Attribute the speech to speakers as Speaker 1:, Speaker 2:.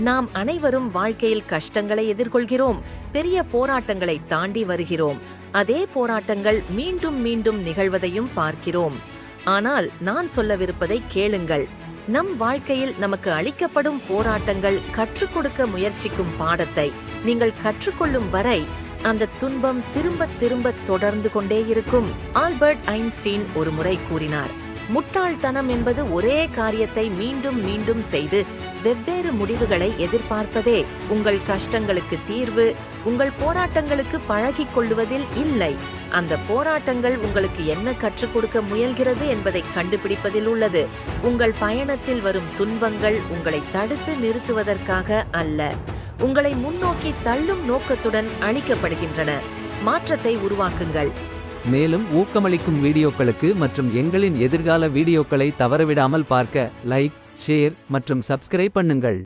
Speaker 1: நாம் அனைவரும் வாழ்க்கையில் கஷ்டங்களை எதிர்கொள்கிறோம், பெரிய போராட்டங்களை தாண்டி வருகிறோம். அதே போராட்டங்கள் மீண்டும் மீண்டும் நிகழ்வதையும் பார்க்கிறோம். ஆனால் நான் சொல்லவிருப்பதை கேளுங்கள். நம் வாழ்க்கையில் நமக்கு அளிக்கப்படும் போராட்டங்கள் கற்றுக் கொடுக்க முயற்சிக்கும் பாடத்தை நீங்கள் கற்றுக்கொள்ளும் வரை அந்த துன்பம் திரும்ப திரும்ப தொடர்ந்து கொண்டே இருக்கும். ஆல்பர்ட் ஐன்ஸ்டீன் ஒரு முறை கூறினார், முட்டாள்தனம் என்பது ஒரே காரியத்தை மீண்டும் மீண்டும் செய்து வெவ்வேறு முடிவுகளை எதிர்பார்ப்பதே. உங்கள் கஷ்டங்களுக்கு தீர்வு உங்கள் போராட்டங்களுக்கு பழகிக் கொள்ளுவதில் இல்லை, அந்த போராட்டங்கள் உங்களுக்கு என்ன கற்றுக் கொடுக்க முயல்கிறது என்பதை கண்டுபிடிப்பதில் உள்ளது. உங்கள் பயணத்தில் வரும் துன்பங்கள் உங்களை தடுத்து நிறுத்துவதற்காக அல்ல, உங்களை முன்னோக்கி தள்ளும் நோக்கத்துடன் அளிக்கப்படுகின்றன. மாற்றத்தை உருவாக்குங்கள்.
Speaker 2: மேலும் ஊக்கமளிக்கும் வீடியோக்களுக்கு மற்றும் எங்களின் எதிர்கால வீடியோக்களை தவறவிடாமல் பார்க்க லைக், ஷேர் மற்றும் சப்ஸ்கிரைப் பண்ணுங்கள்.